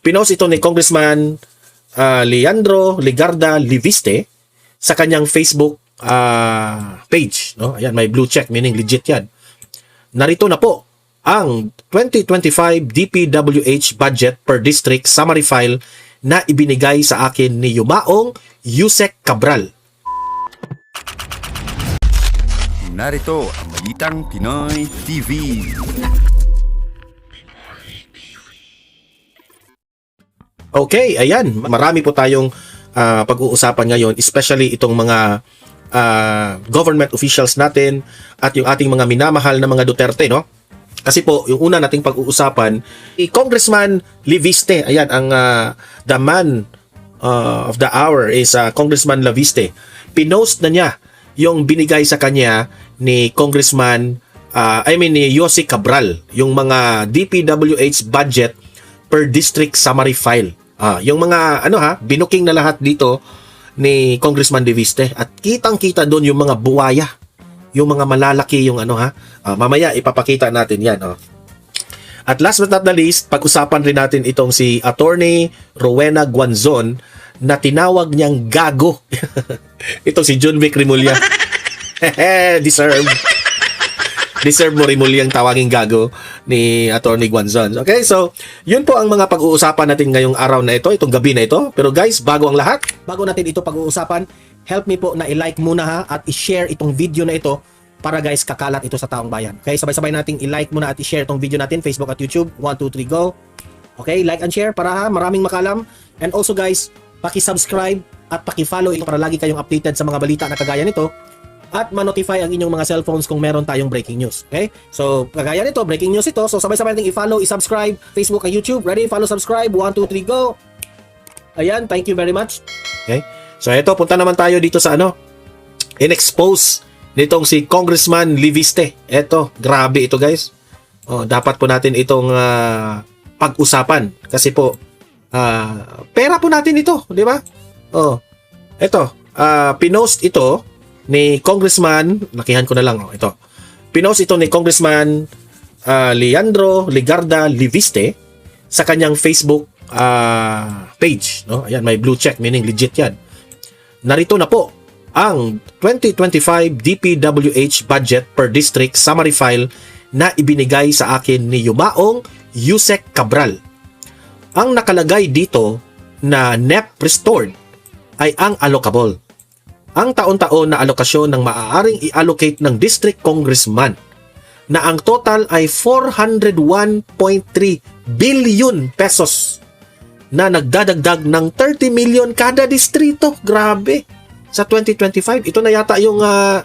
Pinost ito ni Congressman Leandro Legarda Liviste sa kanyang Facebook page. No? Ayan, may blue check, meaning legit yan. Narito na po ang 2025 DPWH budget per district summary file na ibinigay sa akin ni Yumaong Yusek Cabral. Narito ang Balitang Pinoy TV. Okay, ayan. Marami po tayong pag-uusapan ngayon, especially itong mga government officials natin at yung ating mga minamahal na mga Duterte, no? Kasi po, yung una nating pag-uusapan, Congressman Liviste, ayan, ang the man of the hour is Congressman Liviste. Pinost na niya yung binigay sa kanya ni Congressman, ni Yossi Cabral, yung mga DPWH budget per district summary file. Yung mga binuking na lahat dito ni Congressman Liviste at kitang-kita doon yung mga buwaya, yung mga malalaki yung mamaya ipapakita natin yan. At last but not the least, pag-usapan rin natin itong si Attorney Rowena Guanzon na tinawag niyang gago. Itong si John Vic Rimulya. Deserve mo Rimulya ang tawaging gago ni Attorney Guanzon. Okay, so yun po ang mga pag-uusapan natin ngayong araw na ito, itong gabi na ito. Pero guys, bago ang lahat, bago natin ito pag-uusapan, help me po na i-like muna ha at i-share itong video na ito para guys kakalat ito sa taong bayan. Okay, sabay-sabay nating i-like muna at i-share itong video natin, Facebook at YouTube. 1, 2, 3, go! Okay, like and share para maraming makalam. And also guys, paki-subscribe at paki-follow ito para lagi kayong updated sa mga balita na kagaya nito. At ma-notify ang inyong mga cellphones kung meron tayong breaking news. Okay? So, kagaya nito, breaking news ito. So, sabay-sabay natin i-follow, i-subscribe, Facebook at YouTube. Ready? Follow, subscribe. 1, 2, 3, go! Ayan, thank you very much. Okay? So, ito, punta naman tayo dito sa in-expose nitong si Congressman Liviste. Ito, grabe ito guys. Dapat po natin itong pag-usapan. Kasi po, pera po natin ito. Di ba? Ito, pinost ito ni Congressman, lakihan ko na lang, ito. Pinost ito ni Congressman Leandro Legarda Liviste sa kanyang Facebook page. No? Ayan, may blue check, meaning legit yan. Narito na po ang 2025 DPWH budget per district summary file na ibinigay sa akin ni Yumaong Yusek Cabral. Ang nakalagay dito na NEP restored ay ang allocable. Ang taon-taon na alokasyon ng maaaring i-allocate ng district congressman na ang total ay 401.3 billion pesos na nagdadagdag ng 30 million kada distrito. Grabe! Sa 2025, ito na yata yung mga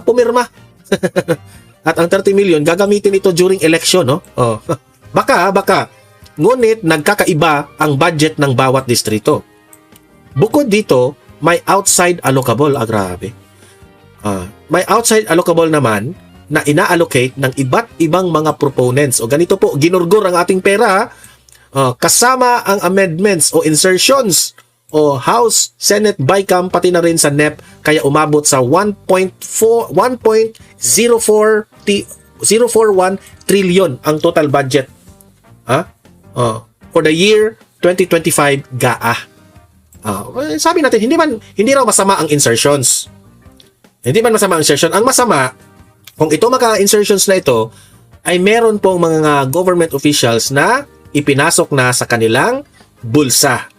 pumirma. At ang 30 million, gagamitin ito during election, no? Baka. Ngunit nagkakaiba ang budget ng bawat distrito. Bukod dito, may outside allocable. Grabe. May outside allocable naman na ina-allocate ng iba't ibang mga proponents. O ganito po, ginurgur ang ating pera kasama ang amendments o insertions o House, Senate, BICAM, pati na rin sa NEP, kaya umabot sa 1.041 trillion ang total budget for the year 2025 GAA. Sabi natin, hindi raw masama ang insertions. Hindi man masama ang insertion. Ang masama, kung ito mga-insertions na ito, ay meron pong mga government officials na ipinasok na sa kanilang bulsa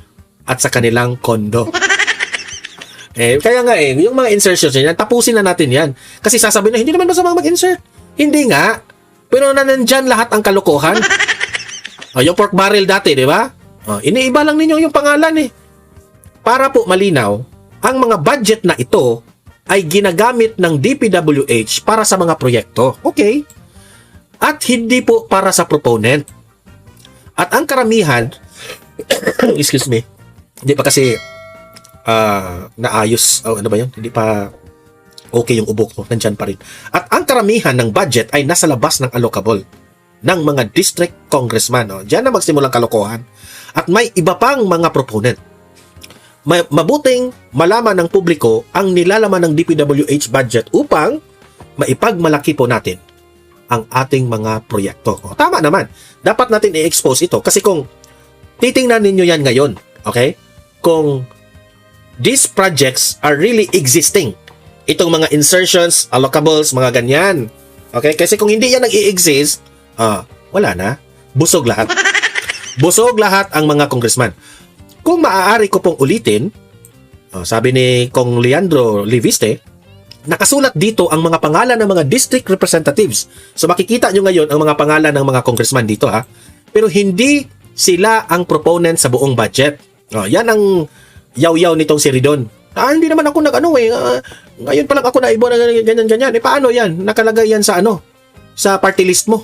at sa kanilang kondo. Kaya nga yung mga insertions yan, tapusin na natin yan. Kasi sasabihin na, hindi naman masama mag-insert. Hindi nga. Pero nandyan lahat ang kalokohan. Yung pork barrel dati, di ba? Iniiba lang ninyo yung pangalan Para po malinaw, ang mga budget na ito ay ginagamit ng DPWH para sa mga proyekto. Okay? At hindi po para sa proponent. At ang karamihan, excuse me, hindi pa kasi naayos, ano ba yun? Hindi pa okay yung ubok mo, nandyan pa rin. At ang karamihan ng budget ay nasa labas ng allocable ng mga district congressman. Diyan na magsimulang kalokohan. At may iba pang mga proponent. Mabuting malaman ng publiko ang nilalaman ng DPWH budget upang maipagmalaki po natin ang ating mga proyekto. O, tama naman. Dapat natin i-expose ito kasi kung titingnan ninyo yan ngayon, okay? Kung these projects are really existing, itong mga insertions, allocables, mga ganyan. Okay? Kasi kung hindi yan nag-i-exist, wala na. Busog lahat. Busog lahat ang mga congressman. Kung maaari ko pong ulitin, sabi ni Kong Leandro Liviste, nakasulat dito ang mga pangalan ng mga district representatives. So makikita nyo ngayon ang mga pangalan ng mga congressman dito ha. Pero hindi sila ang proponent sa buong budget. Yan ang yaw-yaw nitong si Ridon. Hindi naman ako ngayon pa lang ako naibo na ganyan-ganyan. Paano yan? Nakalagay yan sa sa party list mo.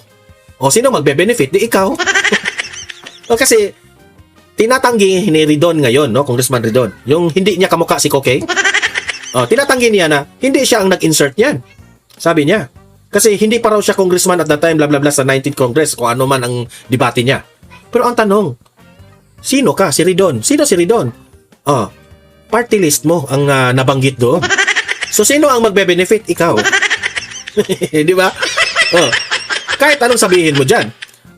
O sino magbe-benefit? Di ikaw. Kasi tinatanggi ni Ridon ngayon, Congressman Ridon. Yung hindi niya kamukha si Kokey. Tinatanggi niya na hindi siya ang nag-insert niyan. Sabi niya. Kasi hindi pa raw siya congressman at that time, blah blah blah, sa 19th Congress, kung ano man ang debate niya. Pero ang tanong, sino ka? Si Ridon. Sino si Ridon? Party list mo ang nabanggit doon. So, sino ang magbe-benefit? Ikaw. Di ba? Kahit anong sabihin mo dyan.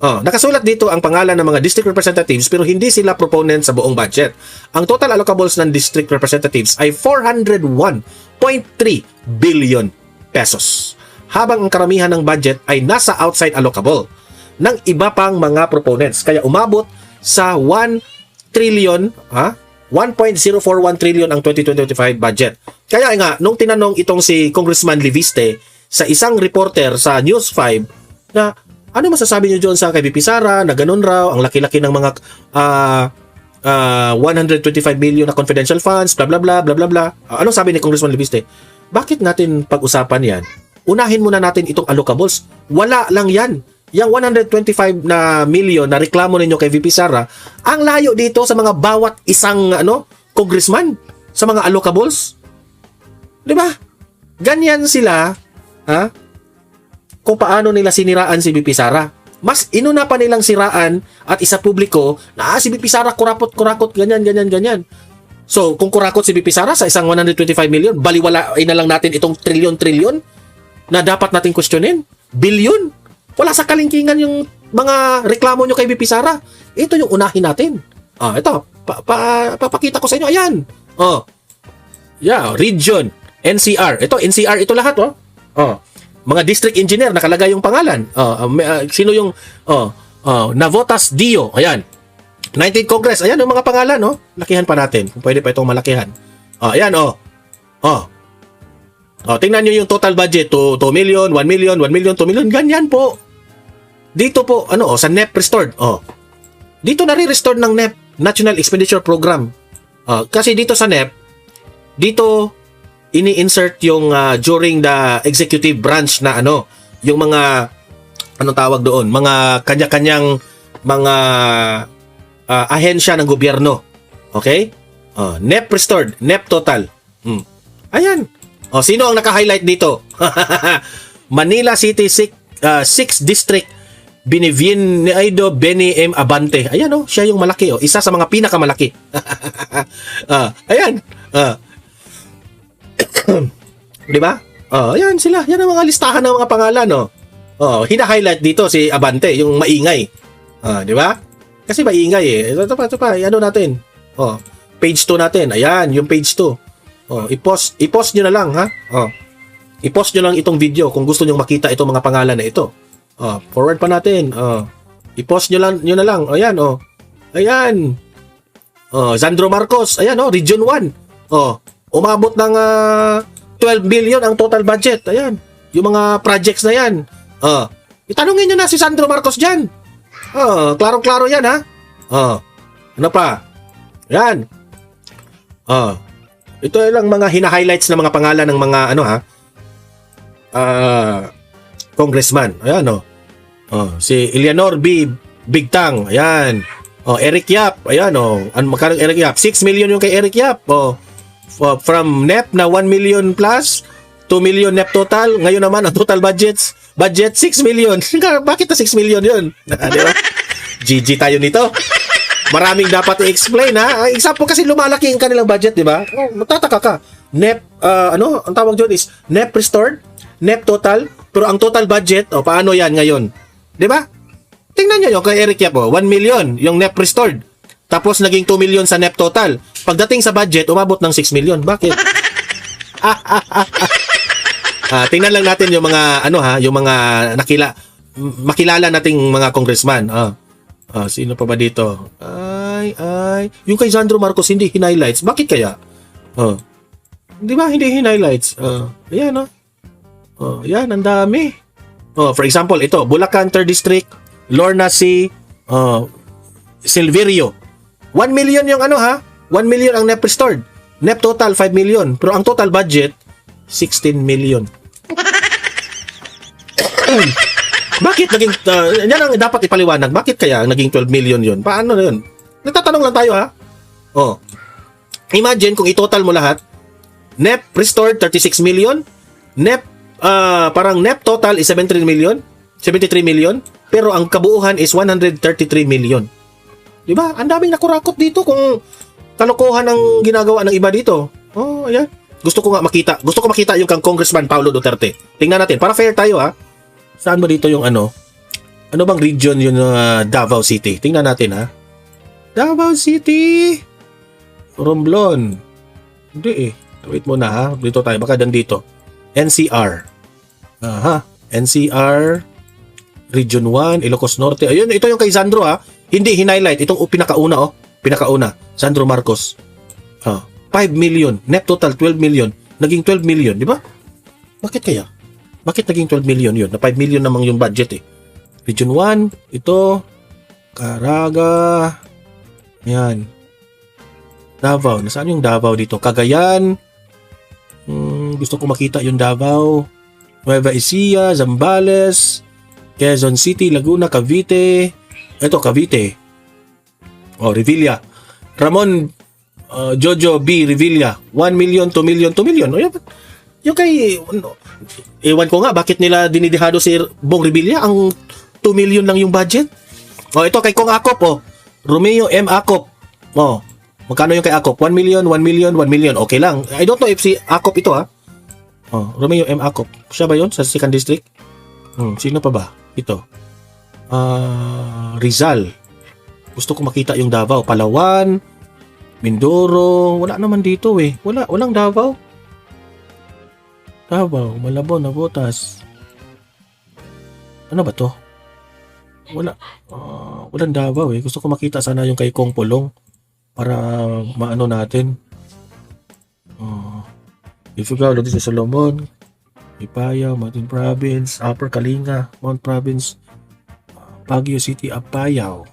Nakasulat dito ang pangalan ng mga district representatives pero hindi sila proponent sa buong budget. Ang total allocables ng district representatives ay 401.3 billion pesos. Habang ang karamihan ng budget ay nasa outside allocable ng iba pang mga proponents. Kaya umabot sa 1 trillion, 1.041 trillion ang 2025 budget. Kaya nga, nung tinanong itong si Congressman Liviste sa isang reporter sa News 5 na ano masasabi niyo doon sa kay VP Sara na ganun raw, ang laki-laki ng mga 125 million na confidential funds, bla bla bla bla bla bla. Anong sabi ni Congressman Liviste? Bakit natin pag-usapan yan? Unahin muna natin itong allocables. Wala lang yan. Yang 125 na million na reklamo ninyo kay VP Sara, ang layo dito sa mga bawat isang congressman sa mga allocables. 'Di ba? Ganyan sila, kung paano nila siniraan si VP Sara. Mas inuna pa nilang siraan at isa publiko na si VP Sara kurakot, ganyan. So, kung kurakot si VP Sara sa isang 125 million, baliwalain na lang natin itong trilyon-trilyon na dapat natin questionin. Billion. Wala sa kalingkingan yung mga reklamo nyo kay VP Sara. Ito yung unahin natin. Ito. Papakita ko sa inyo. Ayan. Region. NCR. Ito, NCR. Ito lahat. Mga district engineer. Nakalagay yung pangalan. Sino yung Navotas Dio. Ayan. 19th Congress. Ayan yung mga pangalan. Lakihan pa natin. Kung pwede pa itong malakihan. Ayan. Tingnan nyo yung total budget, 2 million, 1 million, 1 million, 2 million, ganyan po. Dito po, sa NEP restored. Dito na-restore ng NEP, National Expenditure Program. Kasi dito sa NEP, dito ini-insert yung during the executive branch na yung mga, anong tawag doon, mga kanya-kanyang mga ahensya ng gobyerno. Okay? NEP restored, NEP total. Ayan. Sino ang naka-highlight dito? Manila City 6 District Beneviedo Benny M. Abante. Ayan siya yung malaki isa sa mga pinakamalaki. Ayan. Di ba? Ayan sila. Yan ang mga listahan ng mga pangalan hina-highlight dito si Abante, yung maingay. Di ba? Kasi maingay Ito pa. Natin. Page 2 natin. Ayan, yung page 2. I-post nyo na lang, ha? I-post nyo lang itong video kung gusto nyo makita itong mga pangalan na ito. Forward pa natin. I-post nyo na lang. Ayan, Ayan. Sandro Marcos. Ayan, Region 1. Umabot ng 12 billion ang total budget. Ayan. Yung mga projects na yan. Itanungin nyo na si Sandro Marcos dyan. Klarong-klaro yan, ha? Ano pa? Ayan. Ito lang mga hina-highlights na mga pangalan ng mga congressman. Ayan si Eleanor B. Bigtang. Ayan. Eric Yap. Ayan magkano Eric Yap? 6 million yung kay Eric Yap. From NEP na 1 million plus, 2 million NEP total. Ngayon naman ang total budget 6 million. Bakit na 6 million yun? Di ba? GG tayo nito. Maraming dapat i-explain, ha? Example kasi lumalaki ang kanilang budget, di ba? Matataka ka. NEP, ang tawag dyan is NEP restored, NEP total, pero ang total budget, paano yan ngayon? Di ba? Tingnan nyo yung kay Eric Yap, 1 million yung NEP restored. Tapos naging 2 million sa NEP total. Pagdating sa budget, umabot ng 6 million. Bakit? Tingnan lang natin yung mga yung mga makilala nating mga congressman. Sino pa ba dito? Yung kay Sandro Marcos hindi highlights. Bakit kaya? Di ba hindi highlights? Ayan yan, ang dami. For example, ito, Bulacan 3rd District, Lorna C, Silverio. 1 million yung 1 million ang NEP restored. NEP total 5 million, pero ang total budget 16 million. Bakit naging yan ang dapat ipaliwanag. Bakit kaya naging 12 million yun? Paano na yun? Nagtatanong lang tayo Imagine kung i-total mo lahat. NEP restored 36 million. NEP parang NEP total is 73 million, pero ang kabuuan is 133 million. 'Di ba? Ang daming nakurakot dito kung kalokohan ang ginagawa ng iba dito. Ayan. Gusto ko makita yung kang Congressman Paulo Duterte. Tingnan natin para fair tayo Saan ba dito yung ano bang region yun Davao City? Tingnan natin Davao City. Romblon. Hindi Wait muna Dito tayo baka dito. NCR. NCR Region 1, Ilocos Norte. Ayun, ito yung kay Sandro Hindi hinighlight. Itong pinakauna Pinakauna. Sandro Marcos. 5 million. Net total 12 million. Naging 12 million, di ba? Bakit kaya? Bakit naging 12 million yun? Na 5 million namang yung budget Region 1, ito. Caraga. Yan. Davao. Nasaan yung Davao dito? Cagayan. Gusto ko makita yung Davao. Nueva Ecija, Zambales, Quezon City, Laguna, Cavite. Ito, Cavite. Revilla. Ramon Jojo B. Revilla. 1 million, 2 million, 2 million. Yung kay... Ewan ko nga, bakit nila dinidihado si Bong Revilla? Ang 2 million lang yung budget. Ito kay Kong Akop. Romeo M. Akop. Magkano yung kay Akop? 1 million, 1 million, 1 million. Okay lang. I don't know if si Akop ito Romeo M. Akop. Siya ba yun sa 2nd District? Sino pa ba? Ito. Rizal. Gusto ko makita yung Davao. Palawan. Mindoro. Wala naman dito Walang Davao. Davao. Malabon. Nabotas. Ano ba to? Walang Davao Gusto ko makita sana yung kay Kong Pulong. Para maano natin. Ifugao, Lodi sa Solomon, Ipaya, Mountain Province, Upper Kalinga, Mount Province, Baguio City, Apayao,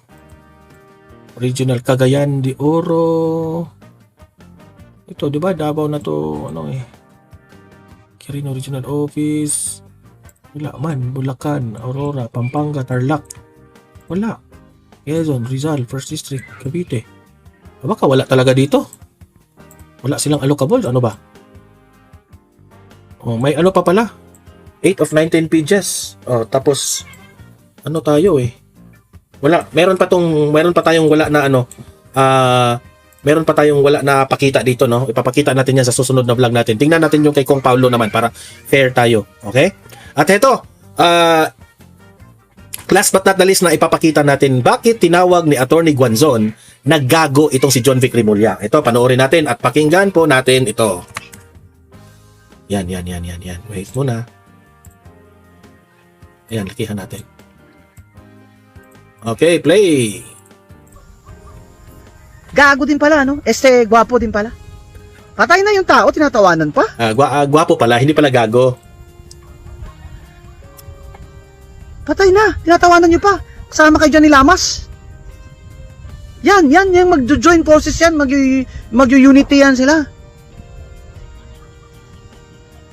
Regional Cagayan de Oro. Ito, di ba? Davao na to, Quirino Regional Office. Wala man. Bulacan, Aurora, Pampanga, Tarlac. Wala. Quezon, Rizal, 1st District, Cavite. Baka wala talaga dito. Wala silang allocable. Ano ba? May ano pa pala. 8 of 19 pages. Tapos ano tayo Wala. Meron pa tayong wala na meron pa tayong wala na pakita dito Ipapakita natin yan sa susunod na vlog natin. Tingnan natin yung kay Kong Paulo naman para fair tayo. Okay? At ito, last but not the least na ipapakita natin bakit tinawag ni Attorney Guanzon na gago itong si John Vic Rimulya. Ito, panoorin natin at pakinggan po natin ito. Yan. Wait muna. Ayan, lakihan natin. Okay, play. Gago din pala, gwapo din pala. Patay na yung tao, tinatawanan pa. Gwapo pala, hindi pala gago. Patay na, tinatawanan nyo pa. Kasama kay Johnny Lamas. Yan, yung mag-join forces yan, mag-unity yan sila.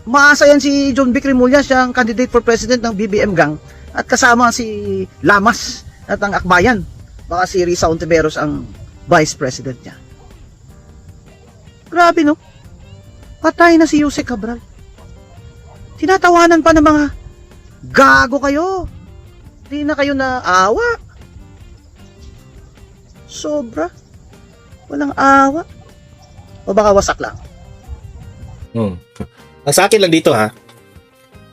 Maasa yan si John Vic Rimulya, siyang candidate for president ng BBM Gang. At kasama si Lamas at ang Akbayan. Baka si Risa Ontiveros ang vice president niya. Grabe Patay na si Yusek Cabral. Tinatawanan pa ng mga gago kayo. Di na kayo naawa. Sobra. Walang awa. O baka wasak lang. Ang sa akin lang dito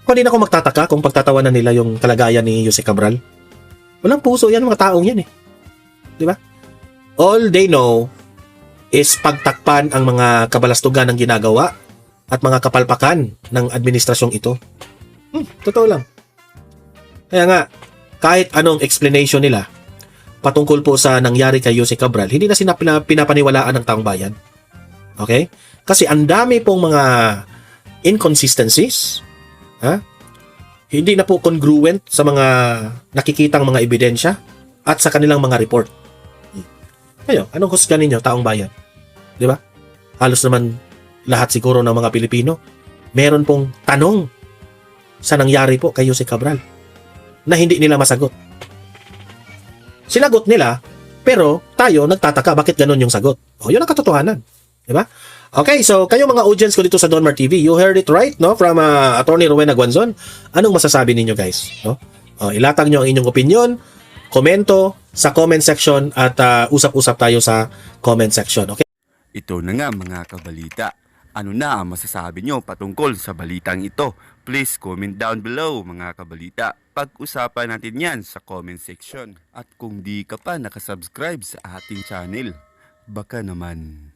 Kung hindi na ako magtataka kung pagtatawanan nila yung kalagayan ni Jose Cabral. Walang puso yan, mga taong yan eh. Di ba? All they know is pagtakpan ang mga kabalastugan ng ginagawa at mga kapalpakan ng administrasyong ito. Totoo lang. Kaya nga, kahit anong explanation nila patungkol po sa nangyari kay Jose Cabral, hindi na sila pinapaniwalaan ng taong bayan. Okay? Kasi ang dami pong mga inconsistencies, hindi na po congruent sa mga nakikitang mga ebidensya at sa kanilang mga report. Kayo, anong husga ninyo, taong bayan? Di ba? Halos naman lahat siguro ng mga Pilipino meron pong tanong sa nangyari po kay Jose Cabral na hindi nila masagot. Sinagot nila, pero tayo nagtataka bakit ganun yung sagot. Yun ang katotohanan. Di ba? Okay, so kayo mga audience ko dito sa Donmar TV, you heard it right, no? From Attorney Rowena Guanzon. Anong masasabi ninyo, guys? No? Ilatag nyo ang inyong opinion, komento sa comment section at usap-usap tayo sa comment section. Okay? Ito na nga mga kabalita. Ano na ang masasabi nyo patungkol sa balitang ito? Please comment down below mga kabalita. Pag-usapan natin yan sa comment section. At kung di ka pa nakasubscribe sa ating channel, baka naman